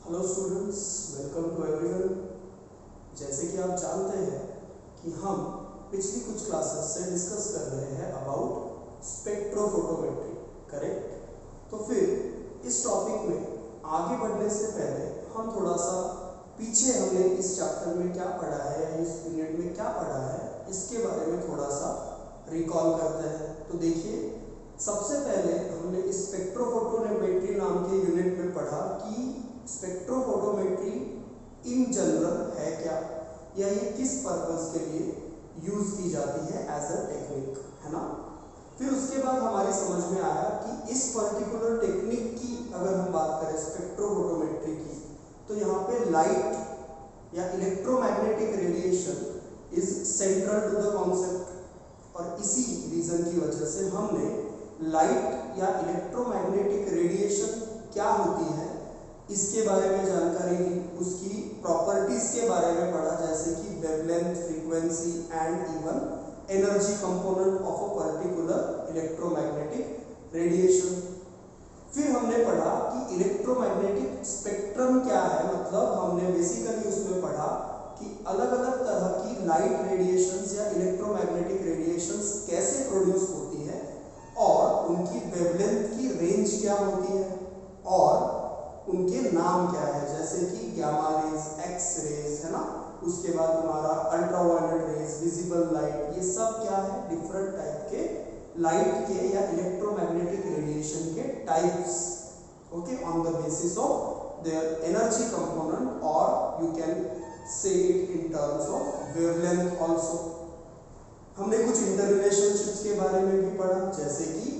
Hello students, welcome to everyone. जैसे कि आप जानते हैं कि हम पिछली कुछ क्लासेस से डिस्कस कर रहे हैं अबाउट स्पेक्ट्रोफोटोमेट्री, करेक्ट। तो फिर इस टॉपिक में आगे बढ़ने से पहले हम थोड़ा सा पीछे हमने इस चैप्टर में क्या पढ़ा है या इस यूनिट में क्या पढ़ा है इसके बारे में थोड़ा सा रिकॉल करते हैं। तो देखिए, सबसे पहले हमने स्पेक्ट्रोफोटोमेट्री नाम के यूनिट में पढ़ा कि स्पेक्ट्रोफोटोमेट्री इन जनरल है क्या, या ये किस पर्पस के लिए यूज की जाती है एज अ टेक्निक, है ना। फिर उसके बाद हमारी समझ में आया कि इस पर्टिकुलर टेक्निक की अगर हम बात करें स्पेक्ट्रोफोटोमेट्री की, तो यहाँ पे लाइट या electromagnetic radiation is central to the concept. और इसी रीजन की वजह से हमने लाइट या इलेक्ट्रोमैग्नेटिक रेडिएशन क्या होती है इसके बारे में जानकारी ली, उसकी प्रॉपर्टीज के बारे में पढ़ा, जैसे कि wavelength, frequency and even energy component of a particular electromagnetic radiation. फिर हमने पढ़ा कि इलेक्ट्रोमैग्नेटिक स्पेक्ट्रम क्या है, मतलब हमने बेसिकली उसमें पढ़ा कि अलग अलग तरह की लाइट रेडिएशंस या इलेक्ट्रोमैग्नेटिक रेडिएशंस कैसे प्रोड्यूस होती है और उनकी वेवलेंथ की रेंज क्या होती है और उनके नाम क्या है, जैसे कि गामा रेज, एक्स रेज, है ना। उसके बाद हमारा अल्ट्रावायलेट रेज, विजिबल लाइट, ये सब क्या है, डिफरेंट टाइप के लाइट के या इलेक्ट्रोमैग्नेटिक रेडिएशन के types, okay, on the basis of their energy component, और you can say it in terms of wavelength also. हमने कुछ इंटररिलेशनशिप्स के बारे में भी पढ़ा, जैसे कि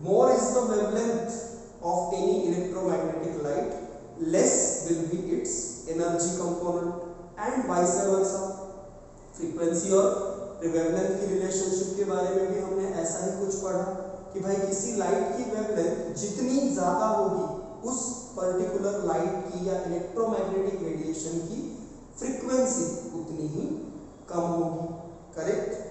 more is the wavelength of any electromagnetic light, less will be its energy component, and vice versa। Frequency और वेवलेंथ की रिलेशनशिप के बारे में भी हमने ऐसा ही कुछ पढ़ा कि भाई किसी लाइट की वेवलेंथ जितनी ज्यादा होगी उस पर्टिकुलर लाइट की या इलेक्ट्रोमैग्नेटिक रेडिएशन की फ्रीक्वेंसी उतनी ही कम होगी, करेक्ट।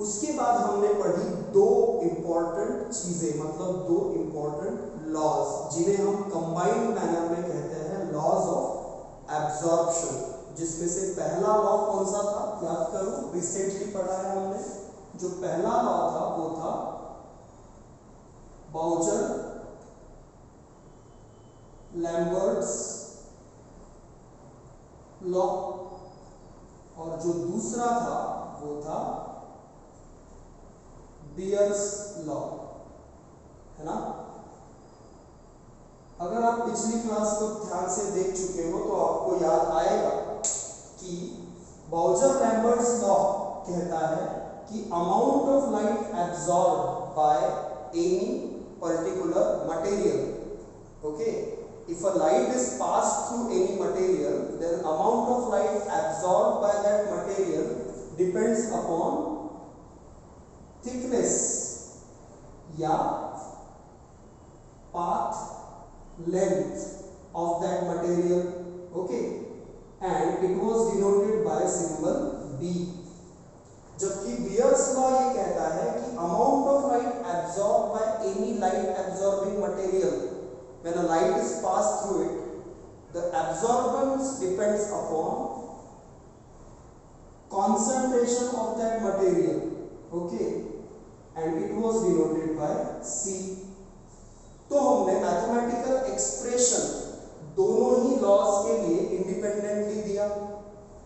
उसके बाद हमने पढ़ी दो इंपॉर्टेंट चीजें, मतलब दो इंपॉर्टेंट लॉज, जिन्हें हम कंबाइंड मैनर में कहते हैं लॉज ऑफ एब्जॉर्प्शन। जिसमें से पहला लॉ कौन सा था, याद करो, रिसेंटली पढ़ा है हमने। जो पहला लॉ था वो था बाउचर लैम्बर्ट्स लॉ, और जो दूसरा था वो था बियर्स लॉ, है ना। अगर आप पिछली क्लास को ध्यान से देख चुके हो तो आपको याद आएगा कि बाउचर लैम्बर्ट्स लॉ कहता है कि amount of light absorb by any particular material, okay, if a light is passed through any material, then amount of light absorbed by that material depends upon thickness या path length of that material, okay, and it was denoted by symbol B। जबकि bears law ये कहता है कि amount of light absorbed by any light absorbing material, when a light is passed through it, the absorbance depends upon concentration of that material, okay, and it was denoted by C। तो हमने mathematical expression दोनों ही laws के लिए independently दिया,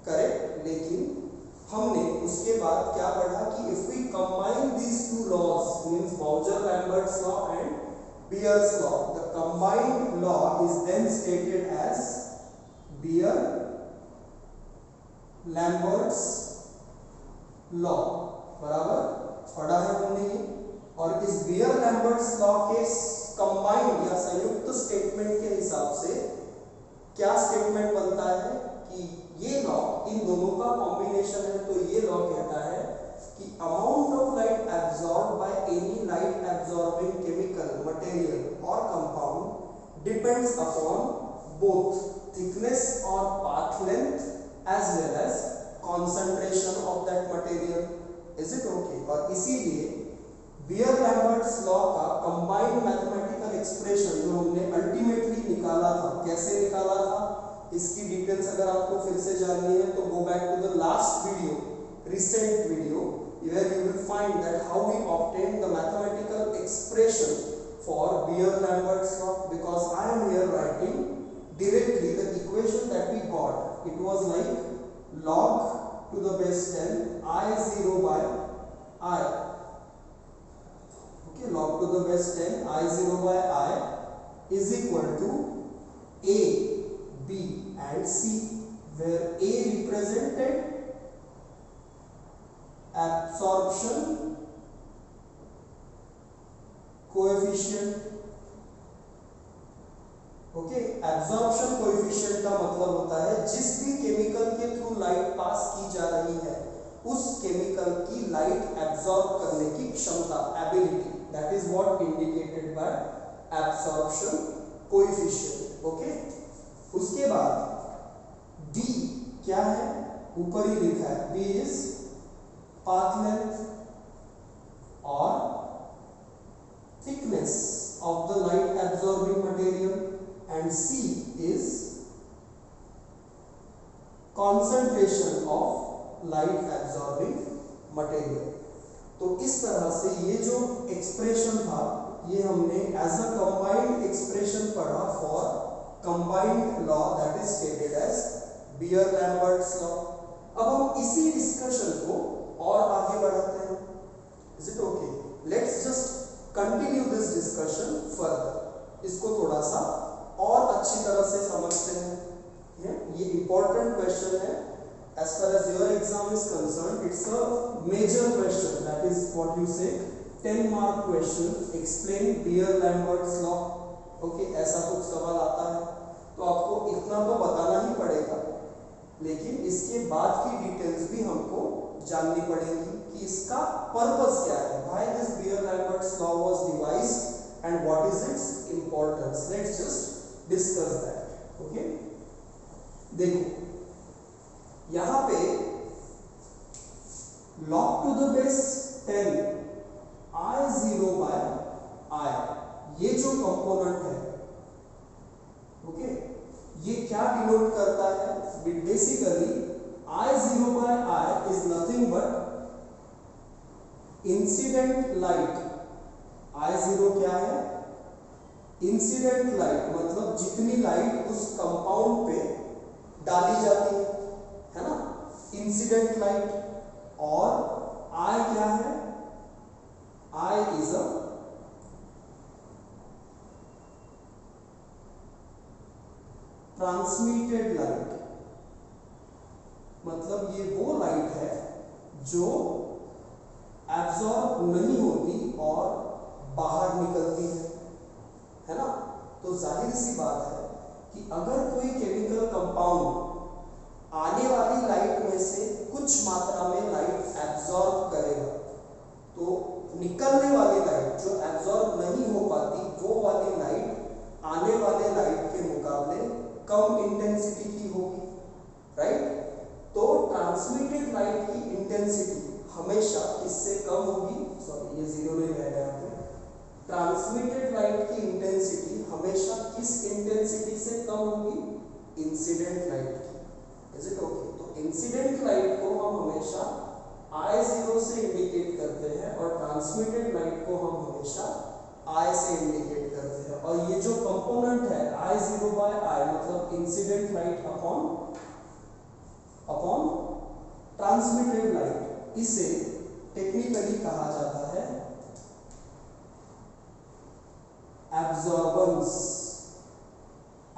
correct. लेकिन हमने उसके बाद क्या पढ़ा कि if we combine these two laws, means Bouguer Lambert's law and Beer's law, the combined law is then stated as Beer Lambert's law, बराबर पढ़ा है हमने ये। और इस बियर लैम्बर्ट्स लॉ के कंबाइंड या संयुक्त स्टेटमेंट के हिसाब से क्या स्टेटमेंट बनता है कि ये लॉ इन दोनों का कॉम्बिनेशन है। तो ये लॉ कहता है कि amount of light absorb by any light absorbing chemical material और compound depends upon both thickness और path length as well as concentration of that material. Is it okay. और इसीलिए बियर लैम्बर्ट्स लॉ का combined mathematical expression जो हमने ultimately निकाला था। कैसे निकाला था इसकी डिटेल्स अगर आपको फिर से जाननी है तो go back to the last video, recent video, where you will find that how we obtain the mathematical expression for Beer-Lambert's law, because I am here writing directly the equation that we got. It was like log to the base 10 I0 by I. Okay, log to the base 10 I0 by I is equal to A, B and C, where A represented absorption coefficient. Okay, absorption coefficient का मतलब होता है जिस भी chemical के through light pass की जा रही है उस केमिकल की लाइट एब्जॉर्ब करने की क्षमता, ability, that is what indicated by absorption coefficient. Okay, उसके बाद B क्या है, ऊपर ही लिखा है, B is path length or thickness of the light absorbing material, and C is concentration of light absorbing material। तो इस तरह से ये जो एक्सप्रेशन था ये हमने एज अ कंबाइंड एक्सप्रेशन पढ़ा for combined law that is stated as Beer Lambert's law. अब हम इसी डिस्कशन को और आगे बढ़ाते हैं। Is it okay? Let's just continue this discussion further. इसको थोड़ा सा और अच्छी तरह से समझते हैं। ये इंपॉर्टेंट क्वेश्चन है। As far as your exam is concern, it's a major question, that is what you say 10 mark question, explain Beer Lambert's law. Okay, ऐसा कुछ सवाल आता है तो आपको इतना तो बताना ही पड़ेगा, लेकिन इसके बाद की डिटेल्स भी हमको जाननी पड़ेगी कि इसका पर्पस क्या है, why this Beer Lambert's law was devised and what is its importance. Let's just discuss that. Okay, देखो यहां पे log to the base 10 I0 by I, ये जो कंपोनेंट है, ओके, ये क्या डिनोट करता है? Basically I0 by I is nothing but incident light. I0 क्या है? इंसिडेंट लाइट, मतलब जितनी लाइट उस कंपाउंड पे डाली जाती है ना, इंसिडेंट लाइट। और I क्या है? I is a transmitted light, मतलब ये वो लाइट है जो एब्जॉर्ब नहीं होती और बाहर निकलती है ना। तो जाहिर सी बात है कि अगर कोई केमिकल कंपाउंड आने वाली लाइट में से कुछ मात्रा में लाइट एब्जॉर्ब करेगा तो निकलने वाली लाइट जो एब्जॉर्ब नहीं हो पाती वो वाली लाइट आने वाले लाइट के मुकाबले कम इंटेंसिटी की होगी, राइट। तो ट्रांसमिटेड लाइट की इंटेंसिटी हमेशा किससे कम होगी, सॉरी ये जीरो नहीं रहेगा यहाँ पे, ट्रांसमिटेड लाइट की इंटेंसिटी हमेशा किस इंटेंसिटी से कम होगी, इंसिडेंट लाइट की। Is it okay? तो इंसिडेंट लाइट को हम हमेशा I0 से इंडिकेट करते हैं और ट्रांसमिटेड लाइट को हम हमेशा I से इंडिकेट करते हैं। और ये जो कंपोनेंट है I0 by I, मतलब incident light upon transmitted light, इसे टेक्निकली कहा जाता है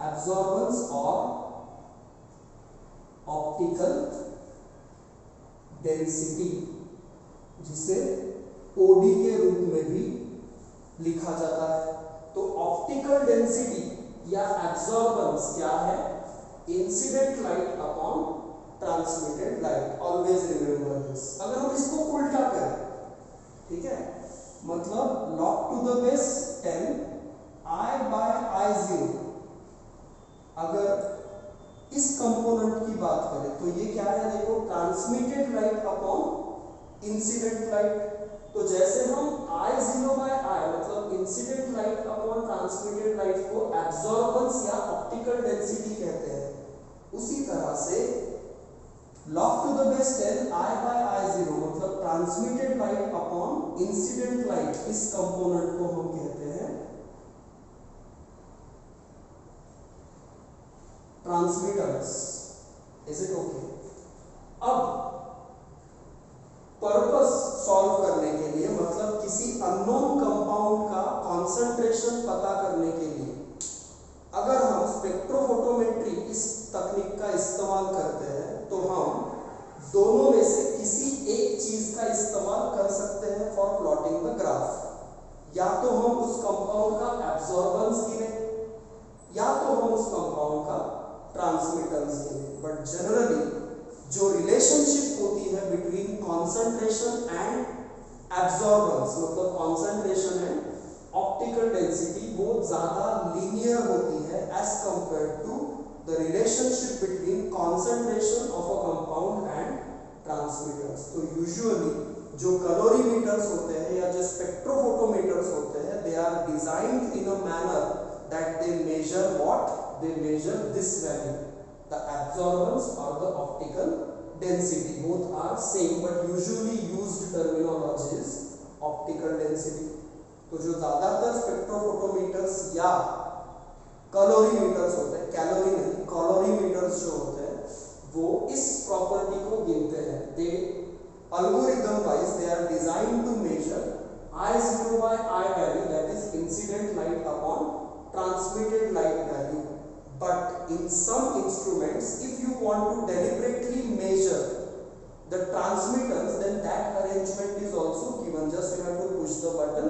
एब्जॉर्बेंस और ऑप्टिकल डेंसिटी, जिसे ओडी के रूप में भी लिखा जाता है। तो ऑप्टिकल डेंसिटी या एब्जॉर्बेंस क्या है, incident light upon transmitted light. Always remember this. अगर हम इसको उल्टा करें, ठीक है, मतलब log to the base 10 I by I0, अगर इस कंपोनेंट की बात करें तो ये क्या है, देखो, transmitted light upon incident light. तो जैसे हम I0 by I, मतलब incident light upon transmitted light को एब्जॉर्बेंस या ऑप्टिकल डेंसिटी कहते हैं। उसी तरह से log to the base 10 I by I0 मतलब transmitted light upon incident light, इस कंपोनेंट को हम कहते हैं ट्रांसमिटेंस। Is it okay? अब पर्पस सॉल्व करने के लिए, मतलब किसी अननोन कंपाउंड का कंसंट्रेशन पता करने के लिए, अगर हम स्पेक्ट्रोफोटोमेट्री इस तकनीक का इस्तेमाल करते हैं तो हम दोनों में से किसी एक चीज का इस्तेमाल कर सकते हैं फॉर प्लॉटिंग द ग्राफ। या तो हम उस कंपाउंड का एब्जॉर्बेंस गिने या तो हम उस कंपाउंड का ट्रांसमिटेंस गिने। बट जनरली जो रिलेशनशिप होती है बिटवीन कॉन्सेंट्रेशन एंड एब्जॉर्बेंस, मतलब कॉन्सेंट्रेशन एंड ऑप्टिकल डेंसिटी, वो ज्यादा लीनियर होती है as compare to the relationship between concentration of a compound and transmitters. तो यूजुअली जो कैलोरीमीटर्स होते हैं या जो स्पेक्ट्रोफोटोमीटर्स होते हैं, they are designed in a manner that they measure what, they measure this value, the absorbance और the optical density. Both are same but usually used terminology is optical density. तो जो ज्यादातर स्पेक्ट्रोफोटोमीटर्स या कैलोरीमीटर्स होते हैं, कैलोरी नहीं, कैलोरीमीटर्स जो होते हैं, वो इस प्रॉपर्टी को गिनते हैं। दे algorithm wise they are designed to measure I0 by I value, that is incident light upon transmitted light value. But in some instruments, if you want to deliberately measure the transmittance, then that arrangement is also given. Just you have to push the button.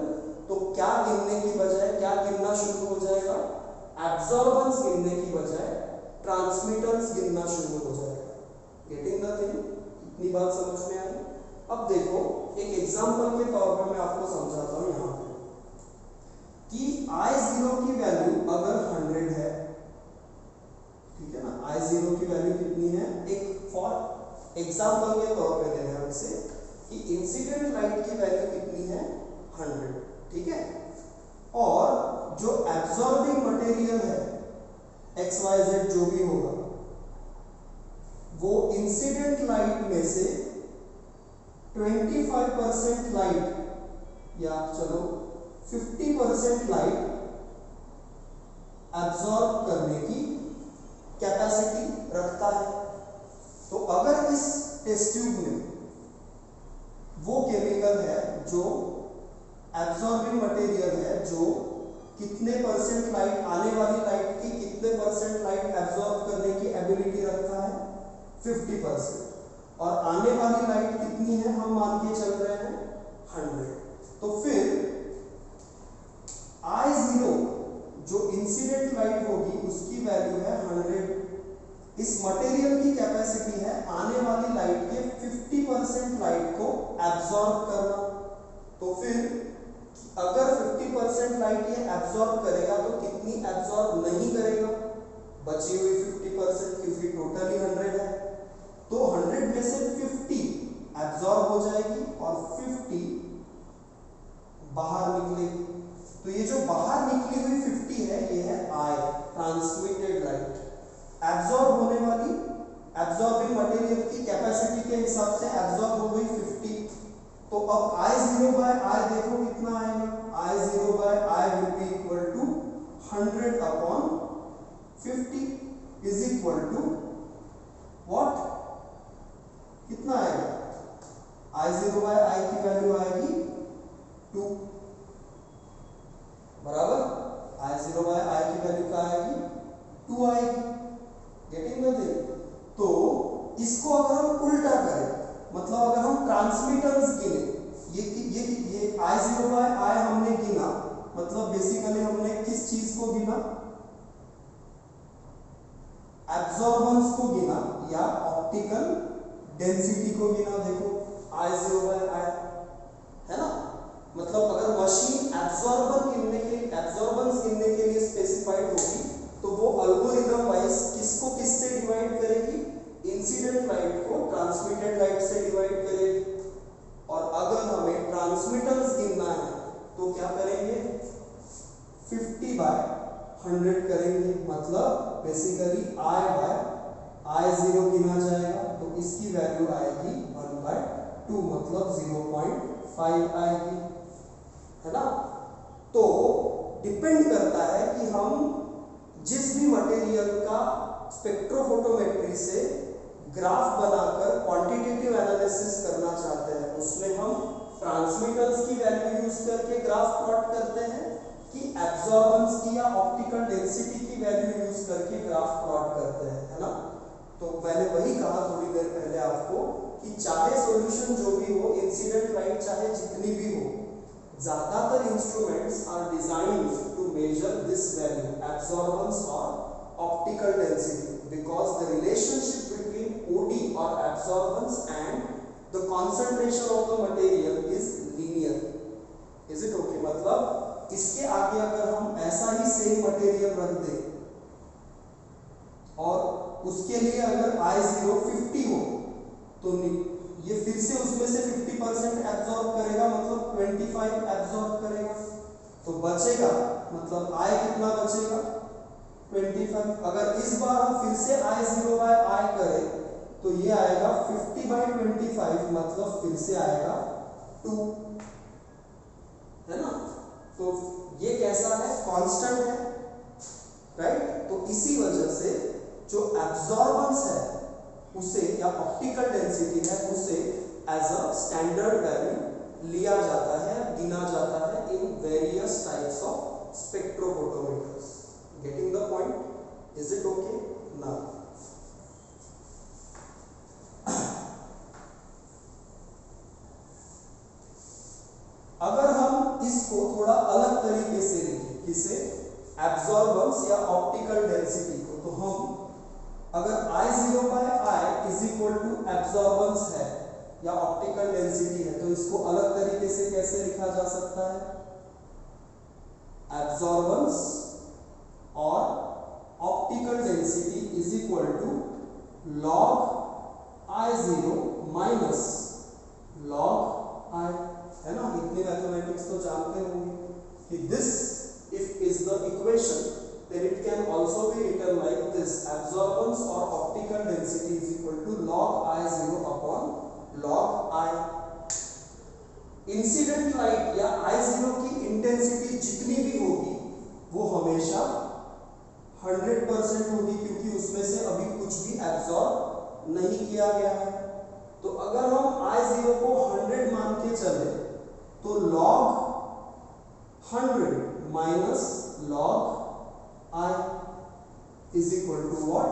तो क्या गिनने की बजाय क्या गिनना शुरू हो जाएगा? एब्जॉर्बेंस गिनने की बजाय ट्रांसमिटेंस गिनना शुरू हो जाएगा। Getting the thing? इतनी बात समझ में आई? अब देखो एक एग्जांपल के तौर पर मैं आपको समझाता हूं यहां पे कि I0 की वैल्यू अगर 100 है, ठीक है ना, I0 की वैल्यू कितनी है, एक फॉर एग्जांपल के तौर पे ले रहे हैं हमसे कि इंसिडेंट लाइट की वैल्यू कितनी है, 100, ठीक है, और जो एब्जॉर्बिंग मटेरियल है XYZ जो भी होगा, वो इंसिडेंट लाइट में से 25% लाइट या चलो 50% लाइट एब्जॉर्ब करने की कैपेसिटी रखता है। तो अगर इस टेस्ट ट्यूब में वो केमिकल है जो एब्जॉर्बिंग मटेरियल है, जो कितने परसेंट लाइट, आने वाली लाइट की कितने परसेंट लाइट एब्जॉर्ब करने की एबिलिटी रखता है, 50%, और आने वाली लाइट कितनी है, हम मान के चल रहे हैं 100। तो फिर I0 जो इंसिडेंट लाइट होगी उसकी वैल्यू है 100। इस मटेरियल की कैपेसिटी है आने वाली लाइट के 50% लाइट को एब्जॉर्ब करना। तो फिर अगर 50% लाइट ये एब्जॉर्ब करेगा तो कितनी एब्जॉर्ब नहीं करेगा, बची हुई 50%, क्योंकि टोटली 100 है। तो 100 में से 50 एब्जॉर्ब हो जाएगी और 50 बाहर निकलेगी। तो ये जो बाहर निकली हुई 50 है, ये है I, ट्रांसमिटेड लाइट। एब्जॉर्ब होने वाली एब्जॉर्बिंग मटेरियल की कैपेसिटी के हिसाब से एब्जॉर्ब हो गई 50। तो अब I0 by I देखो कितना आएगा, I0 by I will be equal to 100 upon 50 is equal to what? कितना आएगा? I0 by I की वैल्यू आएगी 2, बराबर। I0 by I की वैल्यू क्या आएगी, 2 आएगी। Getting the thing? तो इसको अगर हम उल्टा करें, मतलब अगर हम ट्रांसमिटेंस गिने, ये I0 by I हमने गिना, मतलब बेसिकली हमने किस चीज को गिना, एब्जॉर्बेंस को गिना या ऑप्टिकल डेंसिटी को गिना। देखो I0 by I है ना, मतलब अगर मशीन एब्जॉर्बेंस गिनने के लिए स्पेसिफाइड होगी तो वो एल्गोरिथम वाइज किसको किससे डिवाइड करेगी, इंसिडेंट लाइट को ट्रांसमिटेड लाइट से डिवाइड करेगी। और अगर हमें ट्रांसमिटेंस गिनना है तो क्या करेंगे, 50/100 करेंगे, मतलब बेसिकली I/I0 गिना जाएगा, तो इसकी वैल्यू आएगी 1/2, मतलब 0.5 आएगी, है ना। तो डिपेंड करता है कि हम जिस भी मटेरियल का स्पेक्ट्रोफोटोमेट्री से ग्राफ बनाकर क्वांटिटेटिव एनालिसिस करना चाहते हैं, उसमें हम ट्रांसमिटर्स की वैल्यू यूज करके ग्राफ प्लॉट करते हैं कि एब्जॉर्बेंस की या ऑप्टिकल डेंसिटी की वैल्यू यूज करके ग्राफ प्लॉट करते हैं, है ना। तो मैंने वही कहा थोड़ी देर पहले आपको कि चाहे सॉल्यूशन जो भी हो, इंसिडेंट लाइट चाहे जितनी भी हो, ज्यादातर instruments are designed to measure this value absorbance और optical density, because the relationship between OD or absorbance and the concentration of the material is linear. Is it okay? मतलब इसके आगे अगर हम ऐसा ही सेम मटेरियल रख दें और उसके लिए अगर I0 50 हो, तो ये फिर से उसमें से 50% एब्जॉर्ब करेगा, मतलब 25 एब्जॉर्ब करेगा, तो बचेगा, मतलब I कितना बचेगा 25। अगर इस बार हम फिर से I0/I करें तो ये आएगा 50/25, मतलब फिर से आएगा 2, है ना। तो ये कैसा है, कांस्टेंट है, राइट। तो इसी वजह से जो एब्जॉर्बेंस है उसे या ऑप्टिकल डेंसिटी है उसे एज अ स्टैंडर्ड वैल्यू लिया जाता है, गिना जाता है in various types of spectrophotometers. Getting the point? Is it okay? Now, अगर हम इसको थोड़ा अलग तरीके से लिखें, किसे, एब्जॉर्बेंस या ऑप्टिकल डेंसिटी को, तो हम अगर I0/I is equal to absorbance है या ऑप्टिकल डेंसिटी है, तो इसको अलग तरीके से कैसे लिखा जा सकता है, एब्जॉर्बेंस और optical density is equal to log I0 minus log I, है ना। इतनी मैथमेटिक्स तो जानते होंगे कि this if is the equation, then it can also be written like this: absorbance or optical density is equal to log I0 upon log I। Incident light या I0 की intensity जितनी भी होगी वो हमेशा 100% होगी, क्योंकि उसमें से अभी कुछ भी एब्जॉर्ब नहीं किया गया है। तो अगर हम I0 को 100 मान के चले तो log 100 minus log I is equal to what?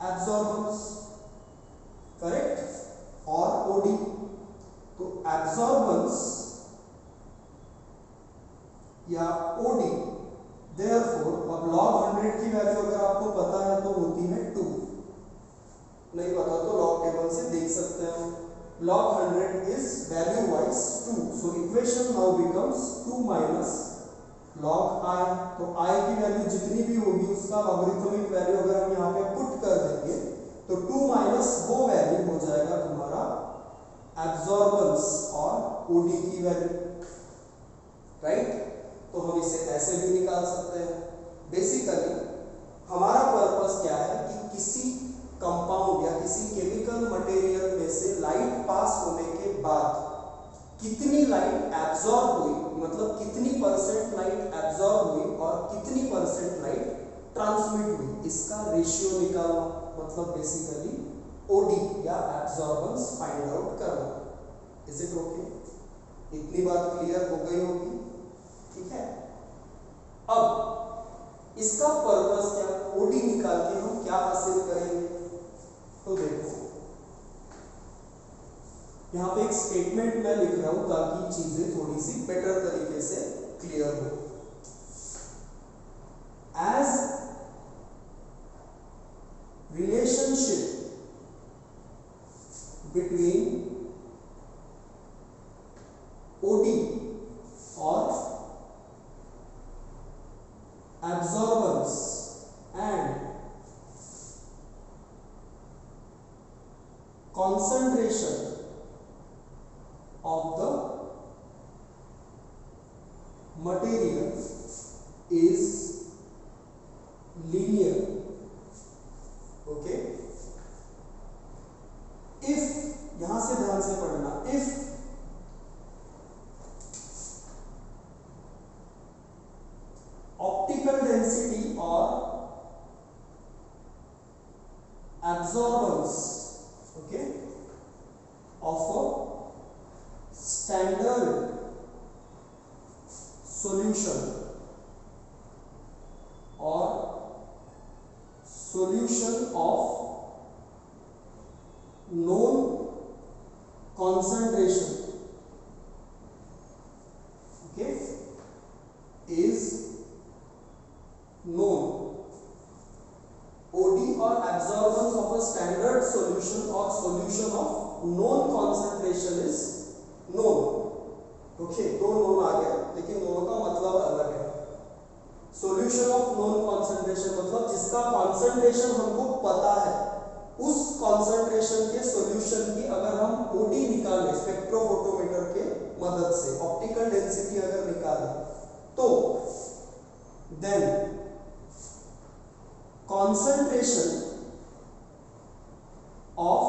Absorbance, correct? और OD, तो absorbance या OD, therefore अब log 100 की वैल्यू अगर आपको पता है तो होती है 2, नहीं पता तो log टेबल से देख सकते हैं। log 100 is value wise 2, so equation now becomes 2 minus log I। तो I की वैल्यू जितनी भी होगी उसका लॉगरिथमिक वैल्यू अगर हम यहाँ पे पुट कर देंगे तो 2 माइनस वो वैल्यू हो जाएगा तुम्हारा एब्जॉर्बेंस और OD की वैल्यू, राइट। तो हम इसे ऐसे भी निकाल सकते हैं। बेसिकली हमारा पर्पस क्या है कि किसी कंपाउंड या किसी केमिकल मटेरियल में से लाइट पास होने के बाद कितनी लाइट एब्जॉर्ब हुई, मतलब कितनी परसेंट लाइट एब्जॉर्ब हुई और कितनी परसेंट लाइट ट्रांसमिट हुई, इसका रेशियो निकालना, मतलब बेसिकली OD या एब्जॉर्बेंस फाइंड आउट करना। Is it okay? इतनी बात क्लियर हो गई होगी, ठीक है। अब इसका पर्पस क्या, OD निकाल के हम क्या हासिल करेंगे, तो देखो यहाँ पे एक स्टेटमेंट मैं लिख रहा हूं ताकि चीजें थोड़ी सी बेटर तरीके से क्लियर हो। एज रिलेशनशिप बिटवीन OD और absorbance and concentration of the material is linear, okay, if, यहां से ध्यान से पढ़ना, if optical density or absorbance, okay, of a standard solution or solution of known concentration, okay, is known. OD or absorbance of a standard solution or solution of known concentration is known. Okay, दो known आ गया, लेकिन दोनों का मतलब अलग है. Solution of known concentration मतलब जिसका concentration हमको पता है, उस concentration के solution की अगर हम OD निकालें स्पेक्ट्रोफोटोमीटर के मदद से, ऑप्टिकल डेंसिटी अगर निकालें, तो then concentration of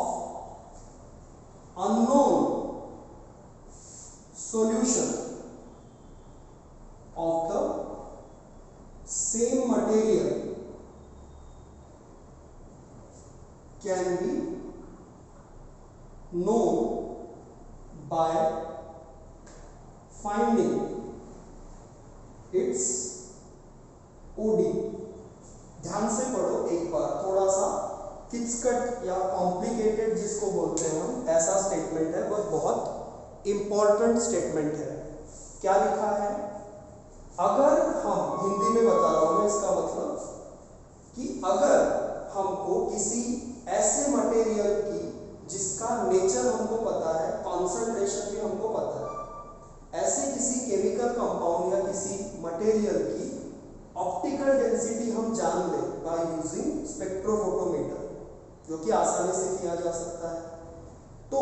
unknown solution of the same material can be known by finding its OD. ध्यान से पढ़ो एक बार, थोड़ा सा किचकट या कॉम्प्लिकेटेड जिसको बोलते हैं हम, ऐसा स्टेटमेंट है, वह बहुत इंपॉर्टेंट स्टेटमेंट है. क्या लिखा है? अगर हम, हिंदी में बता रहा हूं मैं इसका मतलब, कि अगर हमको किसी ऐसे मटेरियल की जिसका नेचर हमको पता है, कॉन्सेंट्रेशन भी हमको पता है, ऐसे किसी केमिकल कंपाउंड या किसी मटेरियल की ऑप्टिकल डेंसिटी हम जान लें बाय यूजिंग स्पेक्ट्रोफोटोमीटर, जो कि आसानी से किया जा सकता है, तो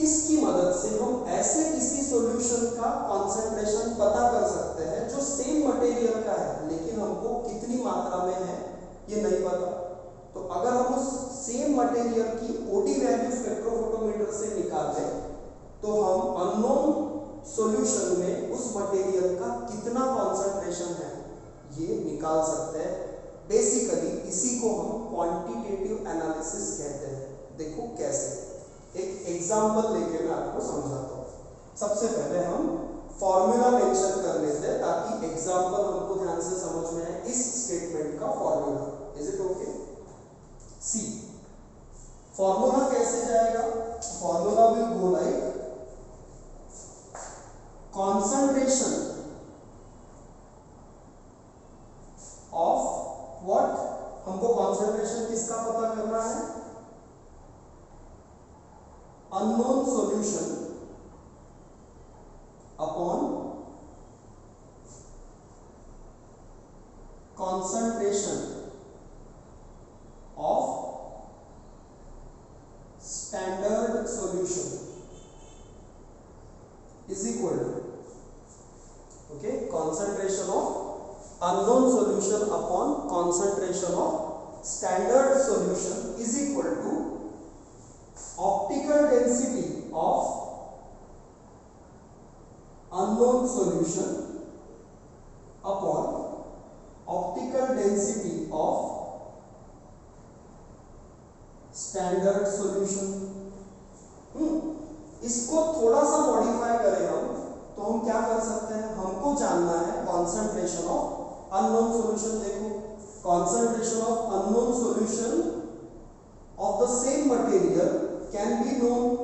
इसकी मदद से हम ऐसे किसी सॉल्यूशन का कंसंट्रेशन पता कर सकते हैं जो सेम मटेरियल का है, लेकिन हमको कितनी मात्रा में है ये नहीं पता. तो अगर हम उस सेम मटेरियल की ओडी वैल्यू स्पेक्ट्रोफोटोमीटर से निकालें, तो हम अननोन सॉल्यूशन में उस मटेरियल का कितना कंसंट्रेशन है ये निकाल सकते हैं. बेसिकली इसी को हम क्वांटिटेटिव एनालिसिस कहते हैं. देखो कैसे, एक एग्जांपल लेके मैं आपको समझाता हूँ. सबसे पहले हम फॉर्मूला मेंशन कर लेते हैं ताकि एग्जांपल हमको ध्यान से समझ में आए. इस स्टेटमेंट का formula, is it okay? See, formula कैसे जाएगा? Formula will go like concentration of what? हमको concentration किसका पता करना है? unknown solution upon concentration of standard solution is equal to, okay, concentration of unknown solution upon concentration of standard solution is equal to optical density of unknown solution upon optical density of standard solution. इसको थोड़ा सा modify करें हम, तो हम क्या कर सकते हैं? हमको जानना है कॉन्सेंट्रेशन ऑफ अननोन सॉल्यूशन. देखो, concentration of unknown solution of the same material can be known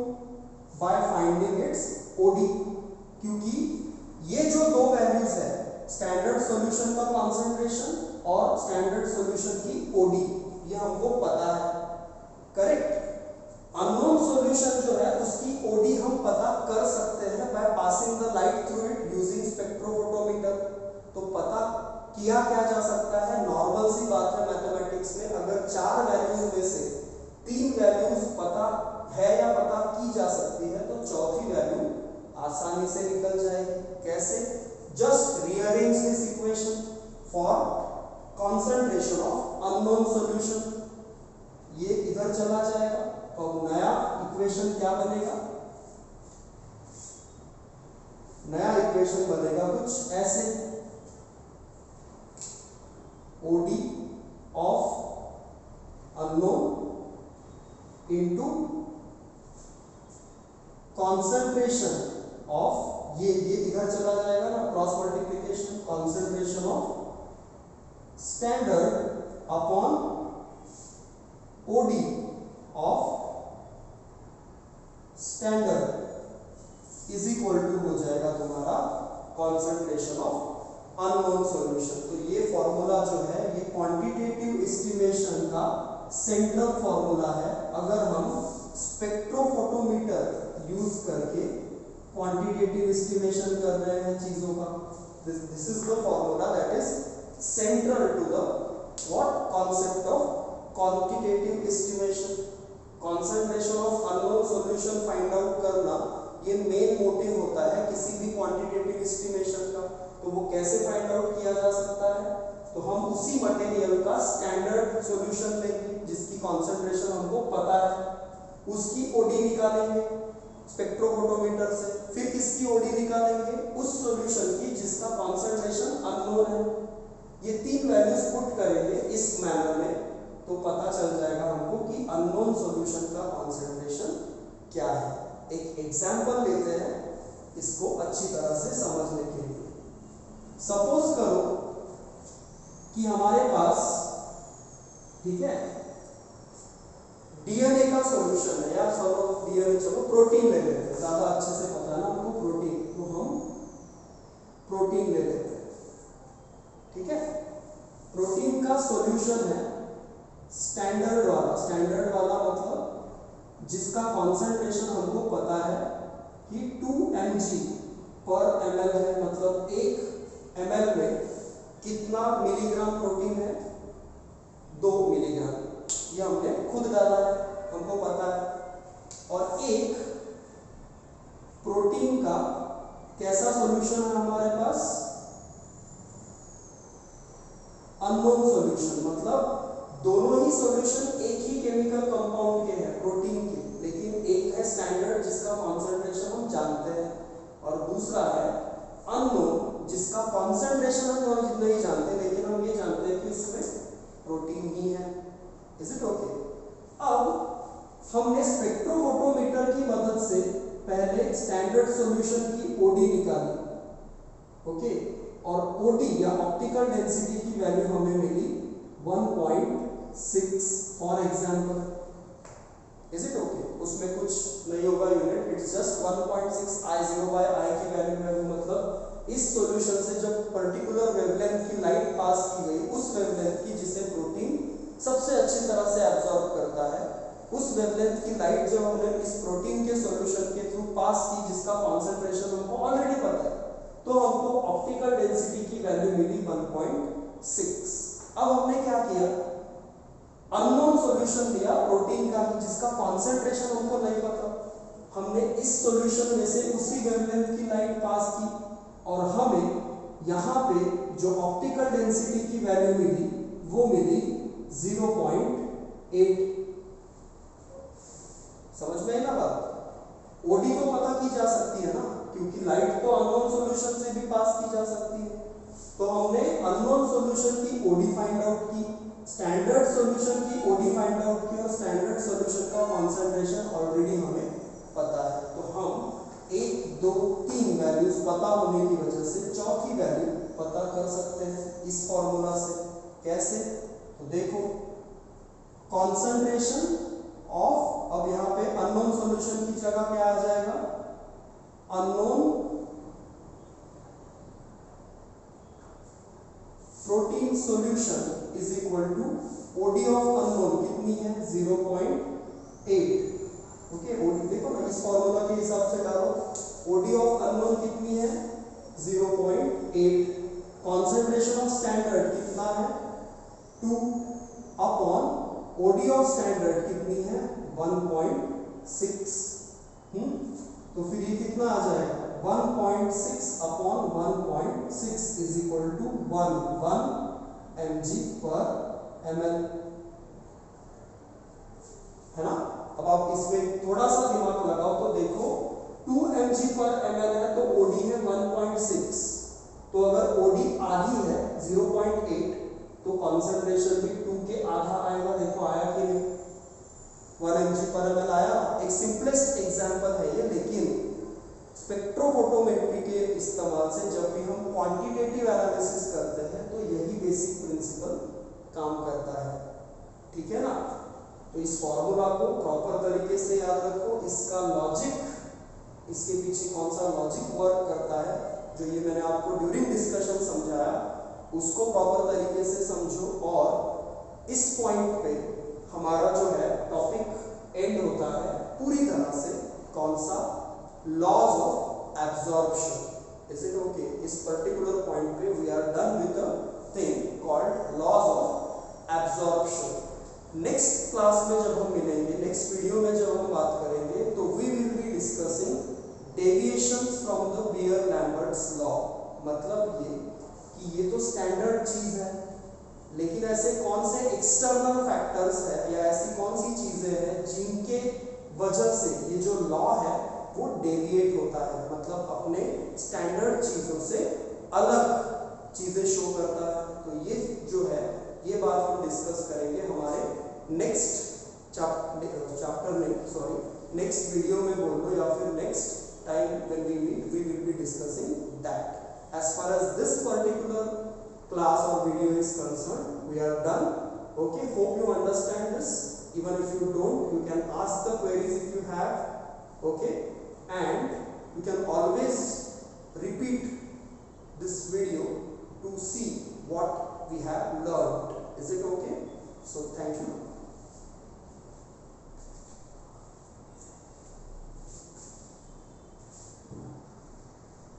by finding its OD. क्योंकि ये जो दो वैल्यूज है, स्टैंडर्ड सॉल्यूशन का कॉन्सेंट्रेशन और स्टैंडर्ड सॉल्यूशन की ओडी, ये हमको पता है, करेक्ट. अननोन सॉल्यूशन जो है उसकी ओडी हम पता कर सकते हैं by passing the light through it using spectrophotometer. तो पता किया क्या जा सकता है? नॉर्मल सी बात है मैथमेटिक्स में, अगर 4 वैल्यूज में से 3 वैल्यूज पता है या पता की जा सकती है, तो चौथी वैल्यू आसानी से निकल जाएगी. कैसे? Just rearrange this equation for concentration of unknown solution. ये इधर चला जाएगा तो अब नया इक्वेशन क्या बनेगा? नया इक्वेशन बनेगा कुछ ऐसे, OD of unknown into concentration of, ये इधर चला जाएगा ना, cross multiplication, concentration of standard upon OD of standard is equal to हो जाएगा तुम्हारा concentration of अननोन सॉल्यूशन। तो ये फॉर्मूला जो है ये क्वांटिटेटिव एस्टिमेशन का सेंट्रल फॉर्मूला है। अगर हम स्पेक्ट्रोफोटोमीटर यूज करके क्वांटिटेटिव एस्टिमेशन कर रहे हैं चीजों का, this is the formula that is central to the what concept of quantitative estimation. Concentration of unknown solution find out करना ये मेन मोटिव होता है किसी भी क्वांटिटेटिव एस्टिमेशन का। तो वो कैसे फाइंड आउट किया जा सकता है? तो हम उसी मटेरियल का स्टैंडर्ड सॉल्यूशन लेंगे जिसकी कॉन्सेंट्रेशन हमको पता है, उसकी ओडी निकालेंगे स्पेक्ट्रोफोटोमीटर से, फिर किसकी ओडी निकालेंगे? उस सॉल्यूशन की जिसका कॉन्सेंट्रेशन अननोन है। ये तीन वैल्यूज पुट करेंगे इस मैनर में तो पता चल जाएगा हमको कि अननोन सॉल्यूशन का कॉन्सेंट्रेशन क्या है। एक एग्जांपल लेते हैं इसको अच्छी तरह से समझने के लिए। सपोज करो कि हमारे पास, ठीक है, डीएनए का सॉल्यूशन है, या चलो डीएनए, चलो प्रोटीन ले लेते हैं, ज्यादा अच्छे से पता है ना हमको प्रोटीन, तो हम प्रोटीन ले लेते हैं, ठीक है। प्रोटीन का सॉल्यूशन है स्टैंडर्ड वाला, स्टैंडर्ड वाला मतलब जिसका कॉन्सेंट्रेशन हमको पता है कि 2 mg/ml है, मतलब 1 ml में कितना मिलीग्राम प्रोटीन है? 2 मिलीग्राम। ये हमने खुद डाला है, हमको पता है। और एक प्रोटीन का कैसा सॉल्यूशन है हमारे पास? अननोन सॉल्यूशन, मतलब दोनों ही सॉल्यूशन एक ही केमिकल कंपाउंड के हैं, प्रोटीन के, लेकिन एक है स्टैंडर्ड जिसका कॉन्सेंट्रेशन हम जानते हैं और दूसरा है अननोन जिसका कॉन्सेंट्रेशन हम नहीं जानते, लेकिन हम ये जानते हैं कि उसमें प्रोटीन ही है। Is it okay? अब हमने स्पेक्ट्रोफोटोमीटर की मदद से पहले स्टैंडर्ड सॉल्यूशन की ओडी निकाली, ओके, और ओडी या ऑप्टिकल डेंसिटी की वैल्यू हमें मिली 1.6 for example. Is it okay? उसमें कुछ नहीं होगा यूनिट, इट्स जस्ट 1.6 I0/I की वैल्यू है, मतलब इस सॉल्यूशन से जब पर्टिकुलर वेवलेंथ की लाइट पास की गई, उस वेवलेंथ की जिसे प्रोटीन सबसे अच्छी तरह से एब्जॉर्ब करता है, उस वेवलेंथ की लाइट जब हमने इस प्रोटीन के सॉल्यूशन के थ्रू पास की जिसका कॉन्सेंट्रेशन हमको ऑलरेडी पता है, तो हमको ऑप्टिकल डेंसिटी की वैल्यू मिली 1.6। अब हमने क्या किया? अननोन सॉल्यूशन लिया प्रोटीन का जिसका कॉन्सेंट्रेशन हमको नहीं पता, हमने इस सॉल्यूशन में से उसी वेवलेंथ की लाइट पास की और हमें यहाँ पे जो ऑप्टिकल डेंसिटी की वैल्यू मिली वो मिली 0.8। समझ में है ना बात? ओडी तो पता की जा सकती है ना, क्योंकि लाइट तो अननोन सॉल्यूशन से भी पास की जा सकती है। तो हमने अननोन सॉल्यूशन की ओडी फाइंड आउट की, स्टैंडर्ड सॉल्यूशन की ओडी फाइंड आउट की, और स्टैंडर्ड सॉल्यूशन का कॉन्सेंट्रेशन ऑलरेडी हमें पता है। तो हम 1, 2, 3 वैल्यूज पता होने की वजह से चौथी वैल्यू पता कर सकते हैं इस फॉर्मूला से। कैसे? तो देखो, कॉन्सेंट्रेशन ऑफ, अब यहाँ पे अननोन सॉल्यूशन की जगह क्या आ जाएगा? Unknown protein solution is equal to OD of unknown कितनी है? 0.8। ओके, ओडी देखो ना, इस फॉर्मूला के हिसाब से डालो, ओडी ऑफ अननोन कितनी है? 0.8। कॉन्सेंट्रेशन ऑफ स्टैंडर्ड कितना है? 2 अपॉन ओडी ऑफ स्टैंडर्ड कितनी है? 1.6। तो फिर ये कितना आ जाएगा? 1.6 upon 1.6 is equal to 1 mg/ml, है ना। अब आप इसमें थोड़ा सा दिमाग लगाओ तो देखो 2 mg/ml है तो OD है 1.6, तो अगर OD आधी है 0.8 तो कॉन्सेंट्रेशन भी 2 के आधा आएगा। देखो आया कि नहीं, 1 mg/ml आया। एक सिंपलेस्ट एग्जांपल है ये, लेकिन स्पेक्ट्रोफोटोमेट्री के इस्तेमाल से जब भी हम क्वांटिटेटिव एनालिसिस करते हैं तो यही बेसिक प्रिंसिपल काम करता है, ठीक है ना। तो इस फॉर्मूला को प्रॉपर तरीके से याद रखो, इसका लॉजिक, इसके पीछे कौन सा लॉजिक वर्क करता है, जो ये मैंने आपको ड्यूरिंग डिस्कशन समझाया, उसको प्रॉपर तरीके से समझो। और इस पॉइंट पे हमारा जो है टॉपिक एंड होता है पूरी तरह से, कौन सा, laws of absorption. Is it okay? इस पर्टिकुलर पॉइंट पे we are done with the thing called laws of absorption. Next class में जब हम मिलेंगे, नेक्स्ट वीडियो में जब हम बात करेंगे, तो we will be discussing deviations from the Beer Lambert's law. मतलब ये कि ये तो स्टैंडर्ड चीज है, लेकिन ऐसे कौन से एक्सटर्नल फैक्टर्स है या ऐसी कौन सी चीजें हैं जिनके वजह से ये जो लॉ है वो डेविएट होता है, मतलब अपने स्टैंडर्ड चीजों से अलग चीजें शो करता है। तो ये जो है, ये बात हम डिस्कस करेंगे हमारे नेक्स्ट चैप्टर में, सॉरी नेक्स्ट वीडियो में बोल लो, या फिर next time when we meet we will be discussing that. As far as this particular class or video is concerned, we are done. Okay, hope you understand this. Even if you don't, you can ask the queries if you have. Okay, and you can always repeat this video to see what we have learned. Is it okay? So thank you.